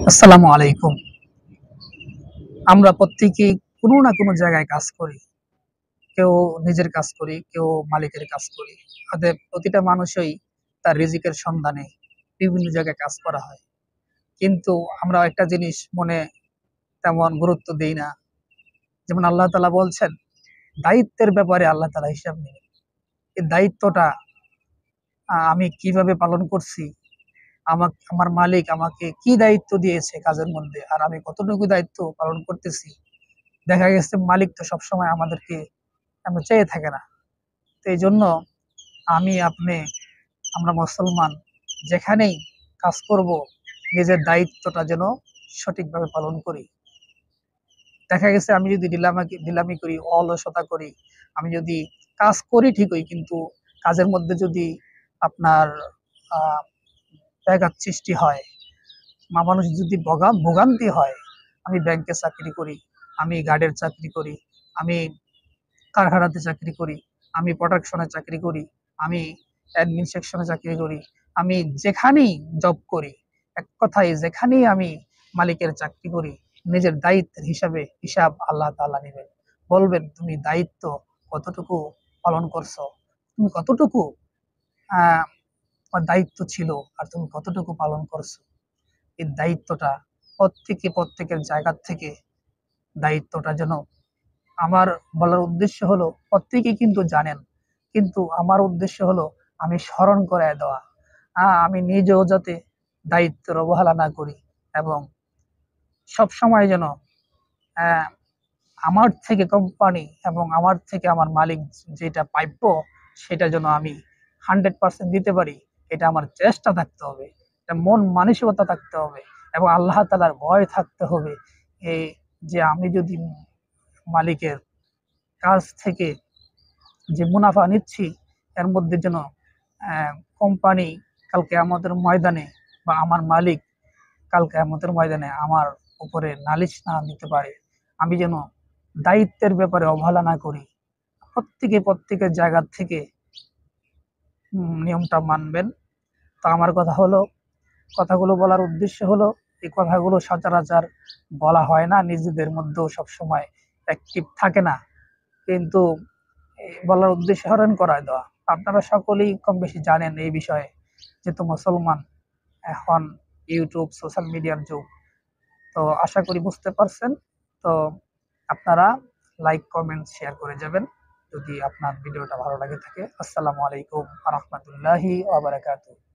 আসসালামু আলাইকুম। আমরা প্রত্যেকেই কোনো না কোনো জায়গায় কাজ করি। কেউ নিজের কাজ করি, কেউ মালিকের কাজ করি। অতএব প্রতিটা মানুষই তার রিজিকের সন্ধানে বিভিন্ন জায়গায় কাজ করা হয়। কিন্তু আমরা একটা জিনিস মনে তেমন গুরুত্ব দেই না। যেমন আল্লাহ তাআলা বলছেন, দায়িত্বের ব্যাপারে আল্লাহ তাআলা হিসাব নেবেন। এই দায়িত্বটা আমি কিভাবে পালন করছি, আমার মালিক আমাকে কি দায়িত্ব দিয়েছে কাজের মধ্যে, আর আমি কতটুকু দায়িত্ব পালন করতেছি। দেখা গেছে মালিক তো সবসময় আমাদেরকে চেয়ে থাকে না। তো এই জন্য আপনি, আমরা মুসলমান যেখানেই কাজ করব, নিজের দায়িত্বটা যেন সঠিকভাবে পালন করি। দেখা গেছে আমি যদি ঢিলামি করি, অলসতা করি, আমি যদি কাজ করি ঠিকই, কিন্তু কাজের মধ্যে যদি আপনার ব্যাঘাত সৃষ্টি হয়, মানুষ যদি ভোগান্তি হয়। আমি ব্যাংকে চাকরি করি, আমি গার্ডের চাকরি করি, আমি কারখানাতে চাকরি করি, আমি প্রোডাকশনে চাকরি করি, আমি অ্যাডমিন সেকশনে চাকরি করি, আমি যেখানেই জব করি, এক কথায় যেখানেই আমি মালিকের চাকরি করি, নিজের দায়িত্বের হিসাব আল্লাহ তাআলা নেবেন। বলবেন, তুমি দায়িত্ব কতটুকু পালন করছো, তুমি কতটুকু আহ তোমার দায়িত্ব ছিল, আর তুমি কতটুকু পালন করছো। এই দায়িত্বটা প্রত্যেকের জায়গা থেকে দায়িত্বটা যেন, আমার বলার উদ্দেশ্য হলো, প্রত্যেকেই কিন্তু জানেন, কিন্তু আমার উদ্দেশ্য হলো আমি স্মরণ করায় দেওয়া। আমি নিজেও যাতে দায়িত্বের অবহেলা না করি, এবং সব সময় যেন আহ, আমার থেকে কোম্পানি এবং আমার থেকে আমার মালিক যেটা প্রাপ্য, সেটা যেন আমি 100% দিতে পারি। এটা আমার চেষ্টা থাকতে হবে, এটা মন মানসিকতা থাকতে হবে, এবং আল্লাহ তাআলার ভয় থাকতে হবে। এই যে আমি যদি মালিকের কাছ থেকে যে মুনাফা নিচ্ছি, এর মধ্যে যেন কোম্পানি কাল কিয়ামতের ময়দানে, বা আমার মালিক কাল কিয়ামতের ময়দানে আমার উপরে নালিশ না দিতে পারে। আমি যেন দায়িত্বের ব্যাপারে অবহেলা না করি। প্রত্যেকের জায়গা থেকে নিয়মটা মানবেন। তো আমার কথাগুলো বলার উদ্দেশ্য হলো, এই কথাগুলো সচরাচর বলা হয় না, নিজেদের মধ্যেও সবসময় অ্যাক্টিভ থাকে না, কিন্তু বলার উদ্দেশ্য স্মরণ করায় দেওয়া। আপনারা সকলেই কম বেশি জানেন এই বিষয়ে, যেহেতু মুসলমান, এখন ইউটিউব সোশ্যাল মিডিয়ার যুগ। তো আশা করি বুঝতে পারছেন। তো আপনারা লাইক, কমেন্ট, শেয়ার করে যাবেন যদি আপনার ভিডিওটা ভালো লাগে থাকে। আসসালামু আলাইকুম ওয়া রাহমাতুল্লাহি ওয়া বারাকাতুহু।